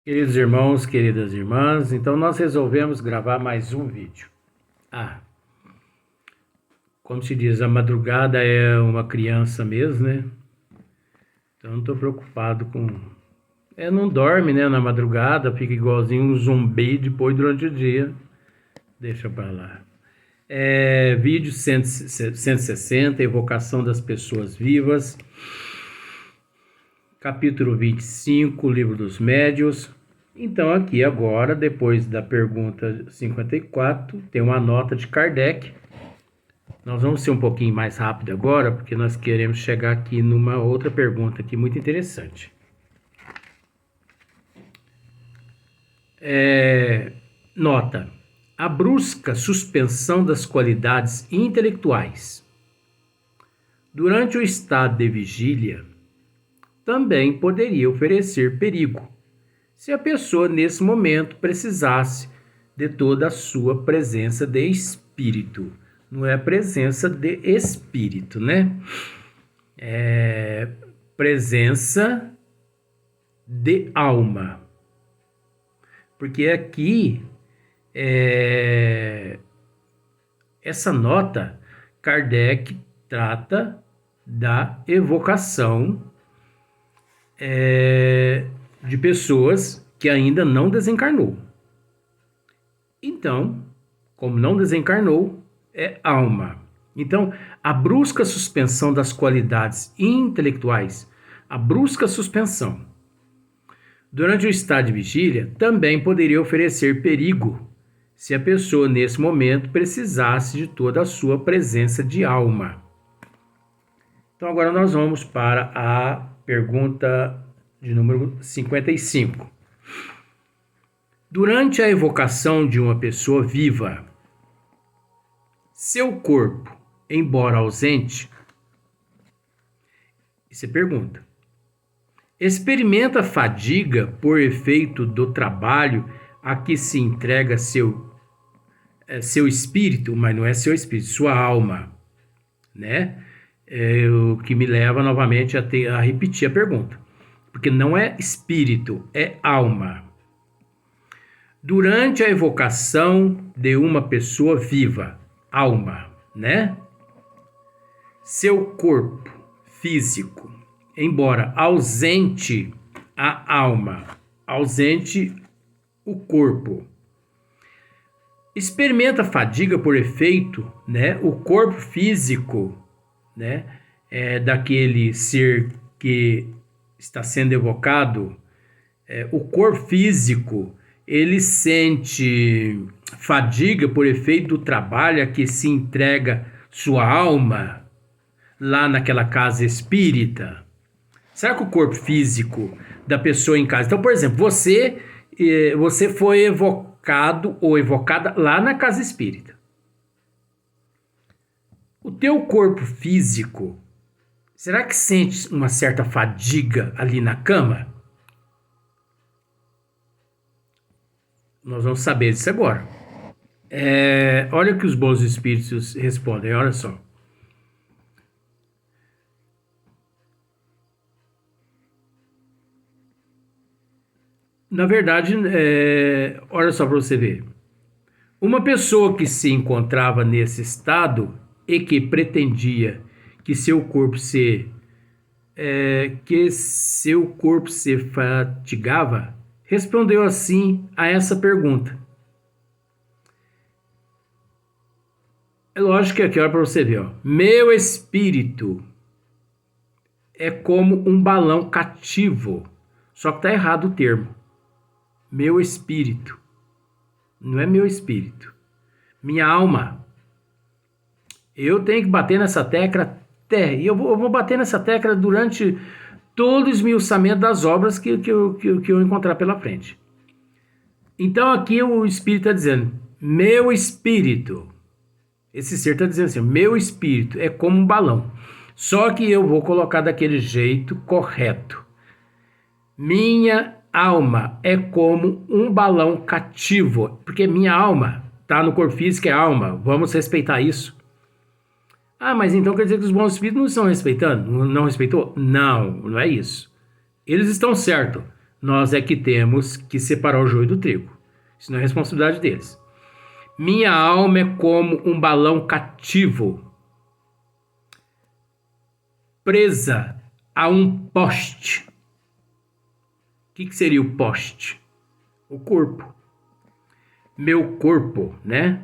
Queridos irmãos, queridas irmãs, então nós resolvemos gravar mais um vídeo. Como se diz, a madrugada é uma criança mesmo, né? Então não estou preocupado com... não dorme, né, na madrugada, fica igualzinho um zumbi depois durante o dia. Deixa pra lá. Vídeo 160, Evocação das Pessoas Vivas. Capítulo 25, Livro dos Médiuns. Então aqui agora, depois da pergunta 54, tem uma nota de Kardec. Nós vamos ser um pouquinho mais rápido agora, porque nós queremos chegar aqui numa outra pergunta aqui muito interessante. Nota: a brusca suspensão das qualidades intelectuais durante o estado de vigília também poderia oferecer perigo, se a pessoa nesse momento precisasse de toda a sua presença de espírito. Não é presença de espírito, né? É presença de alma. Porque aqui, essa nota, Kardec trata da evocação de pessoas que ainda não desencarnou. Então, como não desencarnou, é alma. Então, a brusca suspensão das qualidades intelectuais, a brusca suspensão durante o estado de vigília também poderia oferecer perigo, se a pessoa nesse momento precisasse de toda a sua presença de alma. Então agora nós vamos para a pergunta de número 55. Durante a evocação de uma pessoa viva, seu corpo, embora ausente, isso é pergunta, experimenta fadiga por efeito do trabalho a que se entrega seu espírito, mas não é seu espírito, sua alma, né? O que me leva novamente a repetir a pergunta, porque não é espírito, é alma. Durante a evocação de uma pessoa viva, alma, né? Seu corpo físico, embora ausente a alma, ausente o corpo, experimenta fadiga por efeito, né? O corpo físico, né? Daquele ser que está sendo evocado, o corpo físico, ele sente fadiga por efeito do trabalho a que se entrega sua alma lá naquela casa espírita. Será que o corpo físico da pessoa em casa... Então, por exemplo, você foi evocado ou evocada lá na casa espírita. O teu corpo físico, será que sente uma certa fadiga ali na cama? Nós vamos saber disso agora. Olha o que os bons espíritos respondem, olha só. Na verdade, olha só para você ver. Uma pessoa que se encontrava nesse estado e que pretendia que seu corpo se fatigava, respondeu assim a essa pergunta. É lógico que aqui, olha para você ver, ó. Meu espírito é como um balão cativo. Só que está errado o termo. Meu espírito. Não é meu espírito. Minha alma. Eu tenho que bater nessa tecla até. E eu vou bater nessa tecla durante todo o esmiuçamento das obras que eu encontrar pela frente. Então aqui o espírito está dizendo, meu espírito. Esse ser está dizendo assim, meu espírito é como um balão. Só que eu vou colocar daquele jeito correto. Minha alma é como um balão cativo. Porque minha alma está no corpo físico, é alma. Vamos respeitar isso. Ah, mas então quer dizer que os bons espíritos não estão respeitando? Não respeitou? Não, não é isso. Eles estão certos. nós é que temos que separar o joio do trigo. Isso não é responsabilidade deles. Minha alma é como um balão cativo, presa a um poste. O que seria o poste? O corpo. Meu corpo, né?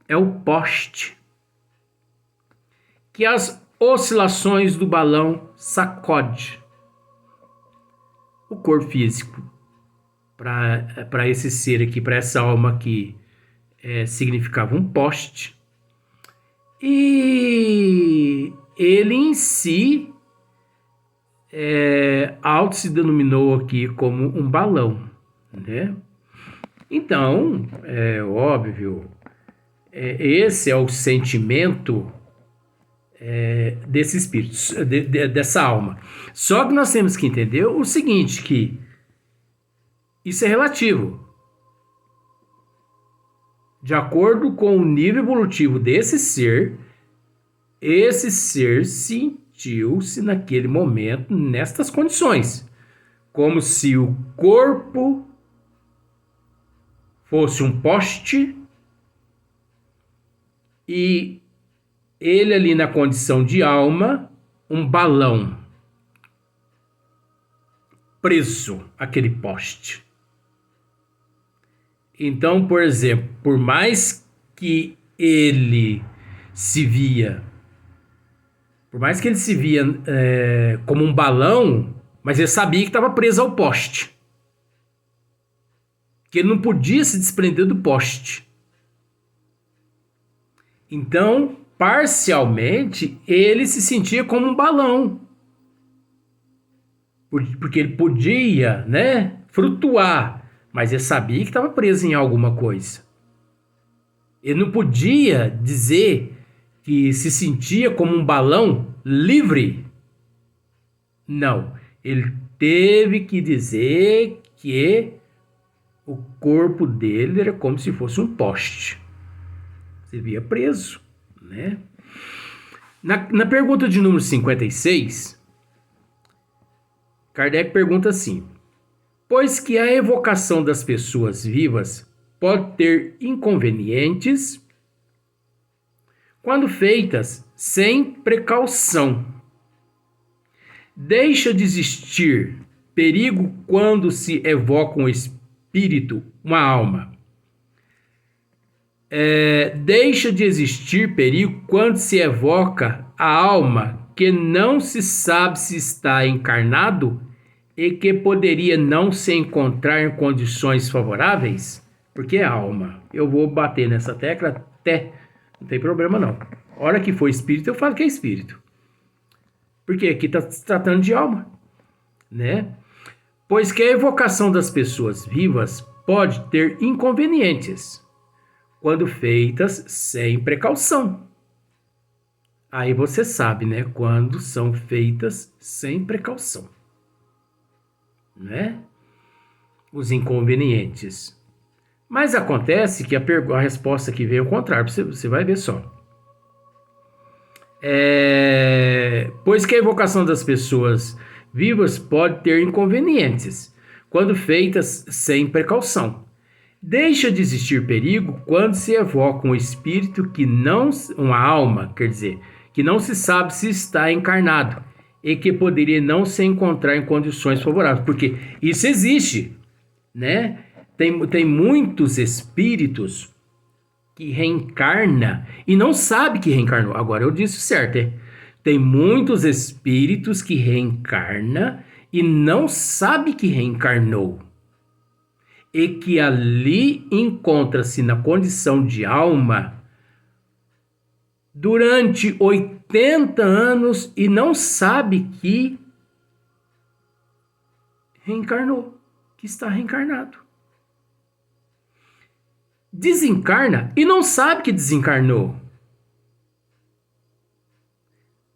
É o poste que as oscilações do balão sacode o corpo físico para esse ser aqui, para essa alma aqui, significava um poste. E ele em si auto se denominou aqui como um balão, né? Então, é óbvio, esse é o sentimento desse espírito, dessa alma. Só que nós temos que entender o seguinte, que isso é relativo. De acordo com o nível evolutivo desse ser, esse ser sentiu-se naquele momento nestas condições, como se o corpo fosse um poste e ele ali na condição de alma, um balão preso àquele poste. Então, por exemplo, por mais que ele se via como um balão, mas ele sabia que estava preso ao poste. Que ele não podia se desprender do poste. Então, parcialmente, ele se sentia como um balão. Porque ele podia, né, flutuar, mas ele sabia que estava preso em alguma coisa. Ele não podia dizer que se sentia como um balão livre. Não, ele teve que dizer que o corpo dele era como se fosse um poste. Você via preso, né? Na pergunta de número 56, Kardec pergunta assim: pois que a evocação das pessoas vivas pode ter inconvenientes quando feitas sem precaução, deixa de existir perigo quando se evoca um espírito, uma alma. Deixa de existir perigo quando se evoca a alma que não se sabe se está encarnado e que poderia não se encontrar em condições favoráveis? Porque é alma. Eu vou bater nessa tecla até, não tem problema não. A hora que for espírito, eu falo que é espírito. Porque aqui está se tratando de alma, né? Pois que a evocação das pessoas vivas pode ter inconvenientes quando feitas sem precaução. Aí você sabe, né? Quando são feitas sem precaução, né? Os inconvenientes. Mas acontece que a resposta que veio ao contrário, você vai ver só. Pois que a evocação das pessoas vivas pode ter inconvenientes quando feitas sem precaução. Deixa de existir perigo quando se evoca um espírito que não, uma alma, quer dizer, que não se sabe se está encarnado e que poderia não se encontrar em condições favoráveis, porque isso existe, né? Tem muitos espíritos que reencarna e não sabe que reencarnou. Agora eu disse certo, hein? Tem muitos espíritos que reencarna e não sabe que reencarnou. E que ali encontra-se na condição de alma durante 80 anos e não sabe que reencarnou, que está reencarnado. Desencarna e não sabe que desencarnou.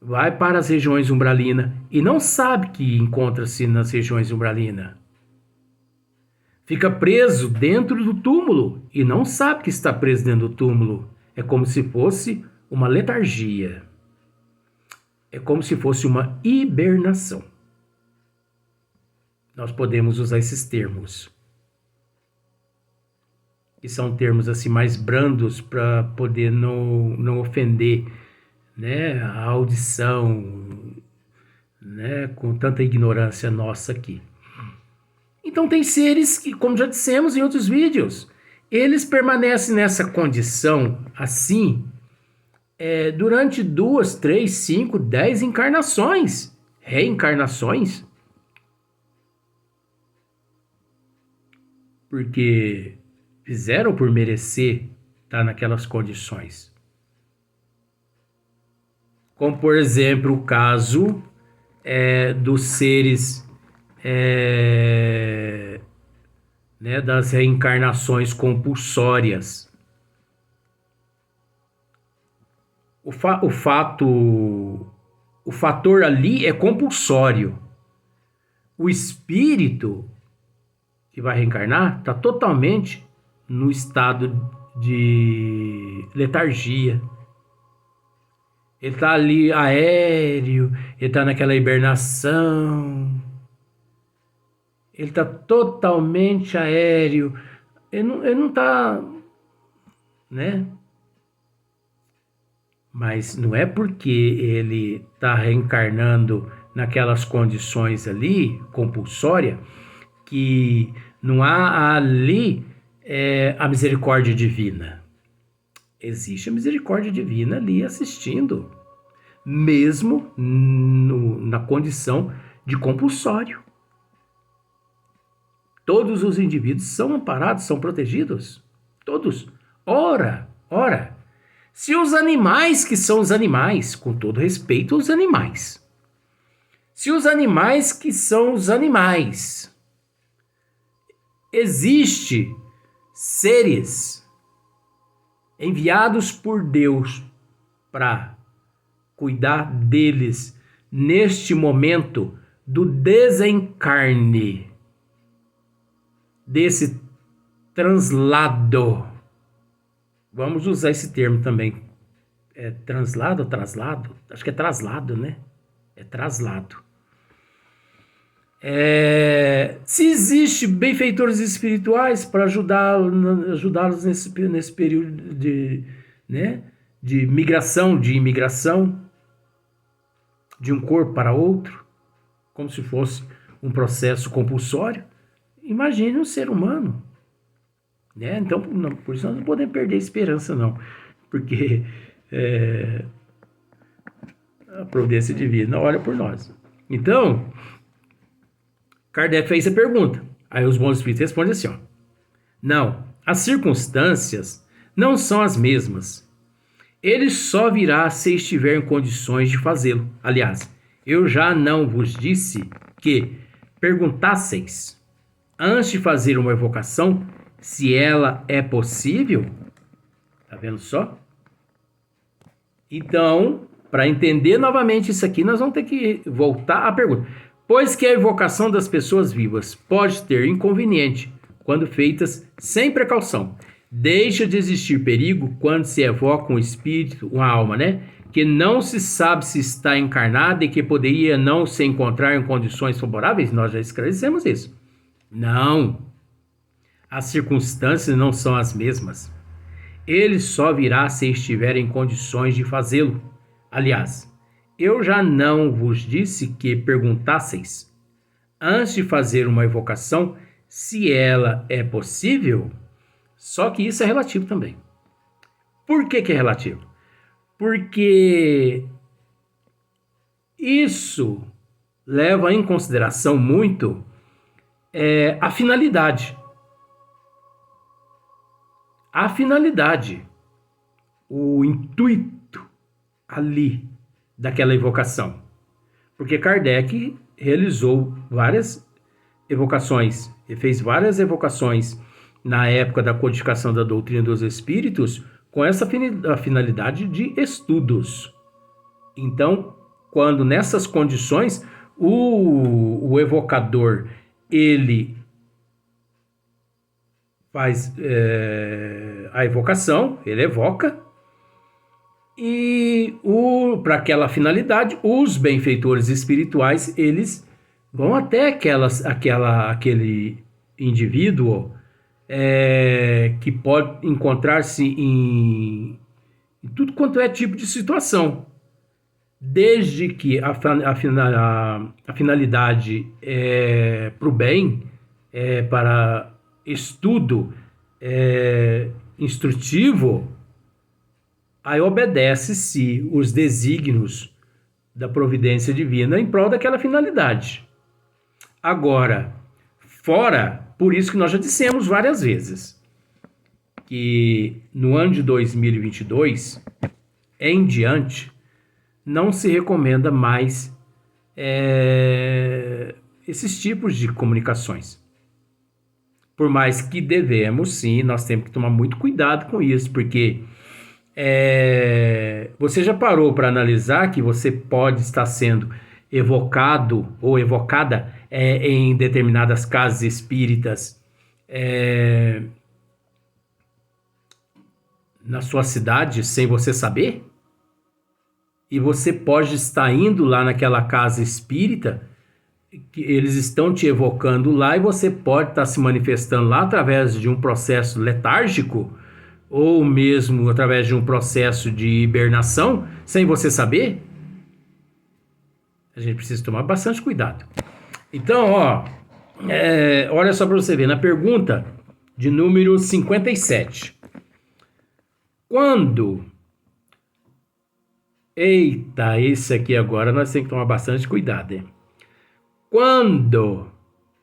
Vai para as regiões umbralinas e não sabe que encontra-se nas regiões umbralinas. Fica preso dentro do túmulo e não sabe que está preso dentro do túmulo. É como se fosse uma letargia. É como se fosse uma hibernação. nós podemos usar esses termos. Que são termos assim mais brandos para poder não ofender, né, a audição, né, com tanta ignorância nossa aqui. Então tem seres que, como já dissemos em outros vídeos, eles permanecem nessa condição assim durante 2, 3, 5, 10 encarnações, reencarnações. Porque fizeram por merecer estar naquelas condições. Como, por exemplo, o caso dos seres né, das reencarnações compulsórias. O fator ali é compulsório. O espírito que vai reencarnar está totalmente no estado de letargia. Ele está ali aéreo, ele está naquela hibernação. Ele está totalmente aéreo. Ele não está, né? Mas não é porque ele está reencarnando naquelas condições ali, compulsória, que não há ali a misericórdia divina. Existe a misericórdia divina ali assistindo, mesmo na condição de compulsório. Todos os indivíduos são amparados, são protegidos. Todos. Ora, se os animais que são os animais, com todo respeito aos animais, se os animais que são os animais, existe seres enviados por Deus para cuidar deles neste momento do desencarne, desse translado. Vamos usar esse termo também. É translado ou traslado? Acho que é traslado, né? É traslado. Se existe benfeitores espirituais para ajudá-los nesse período de migração, de imigração de um corpo para outro, como se fosse um processo compulsório, imagine um ser humano. Né? Então, por isso nós não podemos perder a esperança, não. Porque a providência divina olha por nós. Então, Kardec fez essa pergunta. Aí os bons espíritos respondem assim, ó. Não, as circunstâncias não são as mesmas. Ele só virá se estiver em condições de fazê-lo. Aliás, eu já não vos disse que perguntasseis, antes de fazer uma evocação, se ela é possível? Tá vendo só? Então, para entender novamente isso aqui, nós vamos ter que voltar à pergunta. Pois que a evocação das pessoas vivas pode ter inconveniente quando feitas sem precaução. Deixa de existir perigo quando se evoca um espírito, uma alma, né? Que não se sabe se está encarnada e que poderia não se encontrar em condições favoráveis. Nós já esclarecemos isso. Não. As circunstâncias não são as mesmas. Ele só virá se estiver em condições de fazê-lo. Aliás, eu já não vos disse que perguntasseis, antes de fazer uma evocação, se ela é possível? Só que isso é relativo também. Por que é relativo? Porque isso leva em consideração muito a finalidade. A finalidade, o intuito ali daquela evocação. Porque Kardec realizou várias evocações, ele fez várias evocações na época da codificação da doutrina dos espíritos com essa finalidade de estudos. Então, quando nessas condições, o evocador, ele faz a evocação, ele evoca, e para aquela finalidade, os benfeitores espirituais, eles vão até aquele indivíduo que pode encontrar-se em tudo quanto é tipo de situação, desde que a finalidade é para o bem, para estudo instrutivo, aí obedece-se os desígnios da providência divina em prol daquela finalidade. Agora, fora, por isso que nós já dissemos várias vezes, que no ano de 2022, em diante, não se recomenda mais esses tipos de comunicações. Por mais que devemos, sim, nós temos que tomar muito cuidado com isso, porque você já parou para analisar que você pode estar sendo evocado ou evocada em determinadas casas espíritas na sua cidade sem você saber? E você pode estar indo lá naquela casa espírita, que eles estão te evocando lá, e você pode estar se manifestando lá através de um processo letárgico, ou mesmo através de um processo de hibernação, sem você saber. A gente precisa tomar bastante cuidado. Então, olha só para você ver, na pergunta de número 57. Quando... Eita, esse aqui agora nós temos que tomar bastante cuidado, hein? Quando,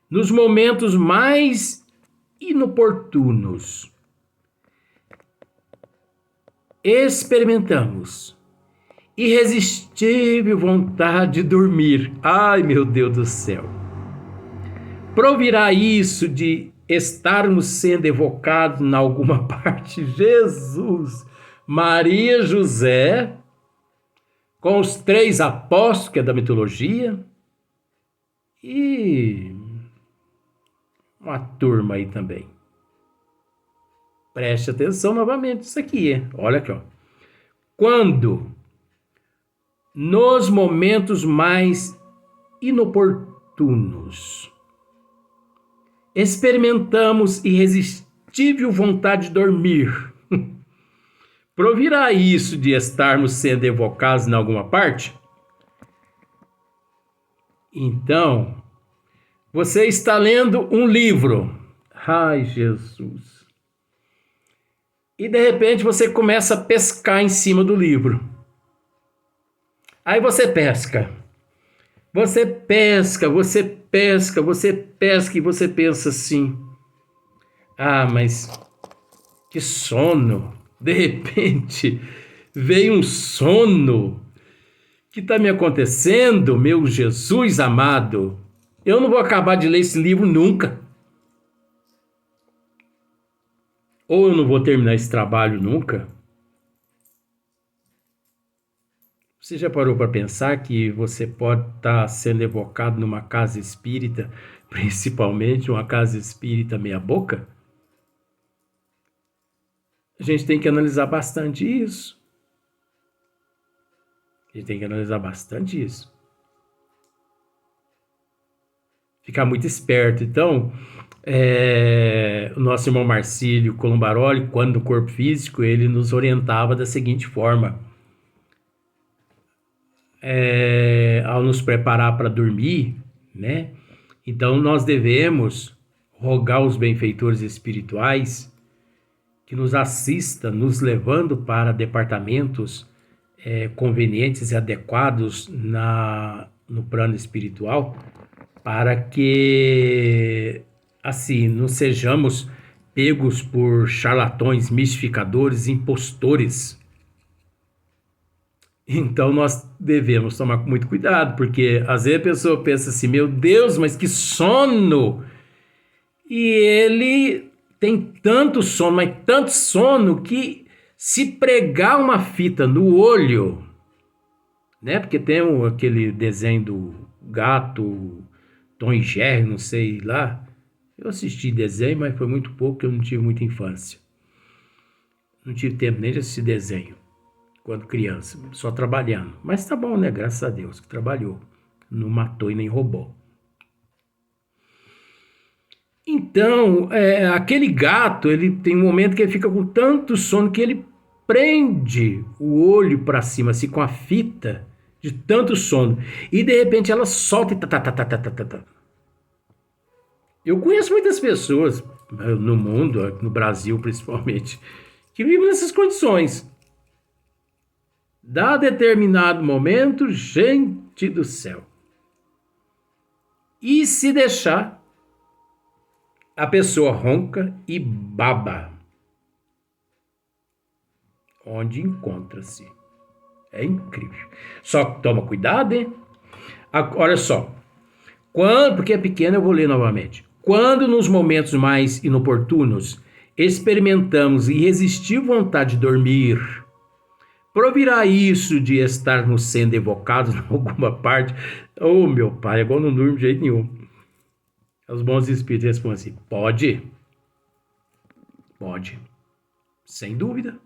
nos momentos mais inoportunos, experimentamos irresistível vontade de dormir. Ai, meu Deus do céu. Provirá isso de estarmos sendo evocados em alguma parte? Jesus, Maria, José, com os 3 apóstolos, que é da mitologia, e uma turma aí também. Preste atenção novamente, isso aqui, olha aqui, ó. Quando, nos momentos mais inoportunos, experimentamos irresistível vontade de dormir, provirá isso de estarmos sendo evocados em alguma parte? Então, você está lendo um livro. Ai, Jesus. E de repente você começa a pescar em cima do livro. Aí você pesca. Você pesca, você pesca, você pesca e você pensa assim: ah, mas que sono. De repente veio um sono. O que está me acontecendo, meu Jesus amado? Eu não vou acabar de ler esse livro nunca. Ou eu não vou terminar esse trabalho nunca. Você já parou para pensar que você pode estar sendo evocado numa casa espírita, principalmente uma casa espírita meia boca? A gente tem que analisar bastante isso. A gente tem que analisar bastante isso. Ficar muito esperto. Então, o nosso irmão Marcílio Colombaroli, quando no corpo físico, ele nos orientava da seguinte forma. Ao nos preparar para dormir, né? Então, nós devemos rogar aos benfeitores espirituais que nos assista, nos levando para departamentos convenientes e adequados no plano espiritual, para que, assim, não sejamos pegos por charlatões, mistificadores, impostores. Então nós devemos tomar muito cuidado, porque às vezes a pessoa pensa assim: meu Deus, mas que sono! E ele tem tanto sono, mas tanto sono, que se pregar uma fita no olho, né? Porque tem aquele desenho do gato, Tom e Jerry, não sei lá. Eu assisti desenho, mas foi muito pouco, porque eu não tive muita infância. Não tive tempo nem de assistir desenho quando criança, só trabalhando. Mas tá bom, né? Graças a Deus que trabalhou. Não matou e nem roubou. Então, aquele gato, ele tem um momento que ele fica com tanto sono que ele prende o olho para cima, assim, com a fita, de tanto sono. E de repente ela solta e tá, tá, tá, tá, tá, tá, tá, tá. Eu conheço muitas pessoas no mundo, no Brasil principalmente, que vivem nessas condições. Dá determinado momento, gente do céu. E se deixar, a pessoa ronca e baba onde encontra-se. É incrível. Só toma cuidado, hein? Olha só. Porque é pequeno, eu vou ler novamente. Quando nos momentos mais inoportunos experimentamos irresistível vontade de dormir, provirá isso de estarmos sendo evocados em alguma parte? Oh, meu pai, agora não durmo de jeito nenhum. Os bons espíritos respondem assim: pode. Pode. Sem dúvida.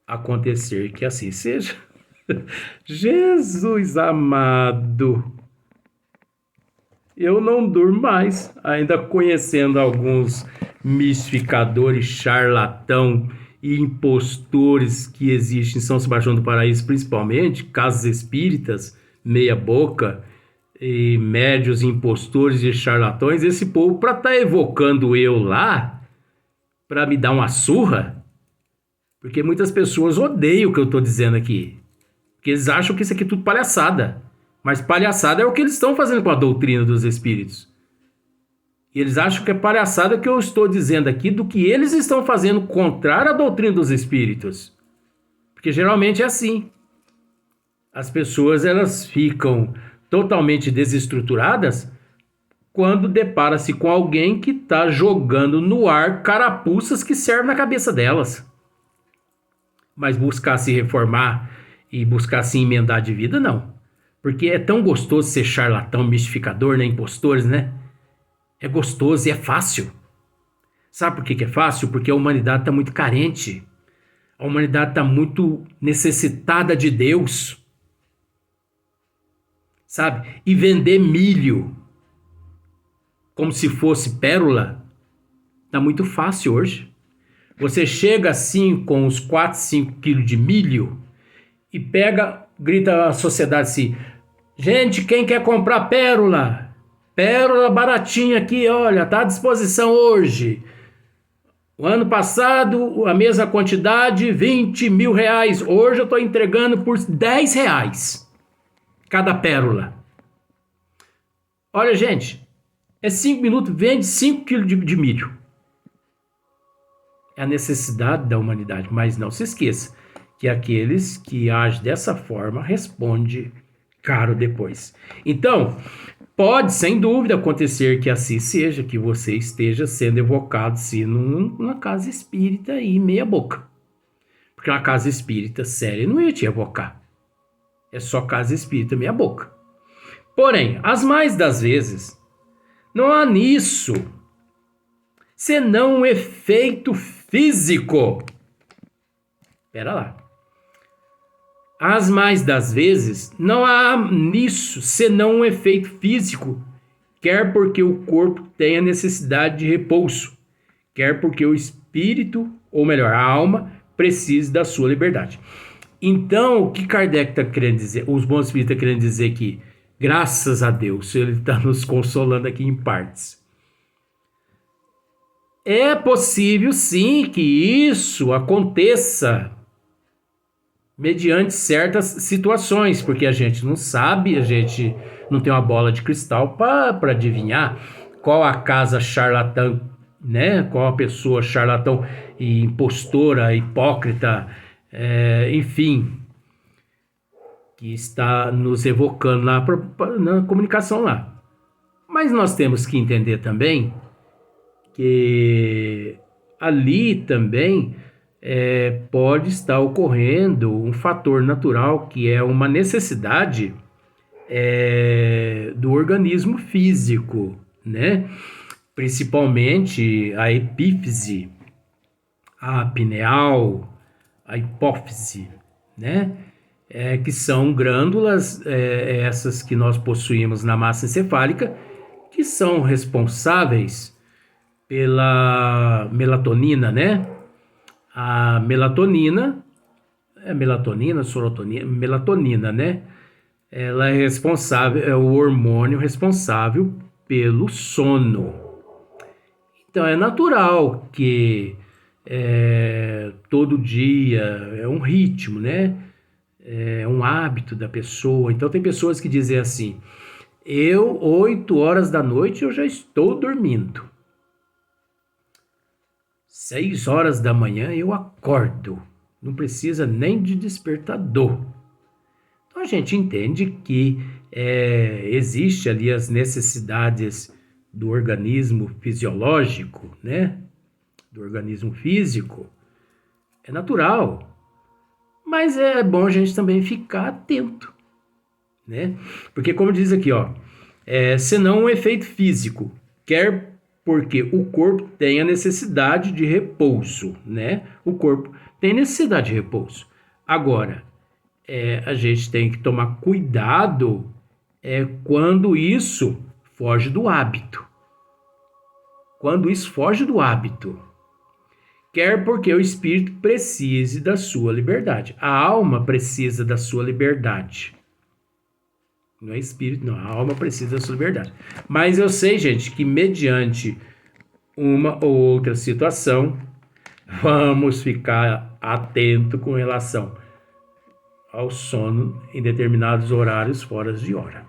Acontecer que assim seja. Jesus amado. Eu não durmo mais, ainda conhecendo alguns mistificadores, charlatão e impostores que existem em São Sebastião do Paraíso, principalmente, casas espíritas, meia boca, e médios, impostores e charlatões. Esse povo, para estar evocando eu lá, para me dar uma surra, porque muitas pessoas odeiam o que eu estou dizendo aqui, porque eles acham que isso aqui é tudo palhaçada. Mas palhaçada é o que eles estão fazendo com a doutrina dos espíritos. E eles acham que é palhaçada que eu estou dizendo aqui do que eles estão fazendo contrário à doutrina dos espíritos. Porque geralmente é assim. As pessoas elas ficam totalmente desestruturadas quando depara-se com alguém que está jogando no ar carapuças que servem na cabeça delas. Mas buscar se reformar e buscar se emendar de vida, não. Porque é tão gostoso ser charlatão, mistificador, né? Impostores, né? É gostoso e é fácil. Sabe por que é fácil? Porque a humanidade está muito carente. A humanidade está muito necessitada de Deus. Sabe? E vender milho como se fosse pérola está muito fácil hoje. Você chega assim com uns 4, 5 quilos de milho e grita à sociedade assim: gente, quem quer comprar pérola? Pérola baratinha aqui, olha, tá à disposição hoje. O ano passado, a mesma quantidade, 20 mil reais. Hoje eu estou entregando por 10 reais cada pérola. Olha, gente, é 5 minutos, vende 5 quilos de milho. É a necessidade da humanidade, mas não se esqueça que aqueles que agem dessa forma respondem caro depois. Então, pode, sem dúvida, acontecer que assim seja, que você esteja sendo evocado, sim, numa casa espírita aí, meia boca. Porque uma casa espírita séria não ia te evocar. É só casa espírita meia boca. Porém, as mais das vezes, não há nisso senão um efeito físico. Espera lá. As mais das vezes, não há nisso senão um efeito físico, quer porque o corpo tenha necessidade de repouso, quer porque o espírito, ou melhor, a alma, precise da sua liberdade. Então, o que Kardec está querendo dizer, os bons espíritos estão querendo dizer que, graças a Deus, ele está nos consolando aqui em partes. É possível, sim, que isso aconteça mediante certas situações, porque a gente não sabe, a gente não tem uma bola de cristal para adivinhar qual a casa charlatã, né? Qual a pessoa charlatão e impostora, hipócrita, enfim, que está nos evocando na comunicação lá. Mas nós temos que entender também que ali também pode estar ocorrendo um fator natural que é uma necessidade do organismo físico, né? Principalmente a epífise, a pineal, a hipófise, né? Que são glândulas essas que nós possuímos na massa encefálica, que são responsáveis pela melatonina, né? A melatonina, melatonina, né? Ela é responsável, é o hormônio responsável pelo sono. Então é natural que todo dia é um ritmo, né? É um hábito da pessoa. Então tem pessoas que dizem assim: 8 horas da noite eu já estou dormindo. 6 horas da manhã eu acordo. Não precisa nem de despertador. Então a gente entende que existe ali as necessidades do organismo fisiológico, né? Do organismo físico. É natural. Mas é bom a gente também ficar atento, né? Porque como diz aqui, ó, senão um efeito físico, quer porque o corpo tem a necessidade de repouso, né? O corpo tem necessidade de repouso. Agora, a gente tem que tomar cuidado quando isso foge do hábito. Quando isso foge do hábito. Quer porque o espírito precise da sua liberdade. A alma precisa da sua liberdade. Não é espírito, não. A alma precisa da sua liberdade. Mas eu sei, gente, que mediante uma ou outra situação, vamos ficar atento com relação ao sono em determinados horários fora de hora.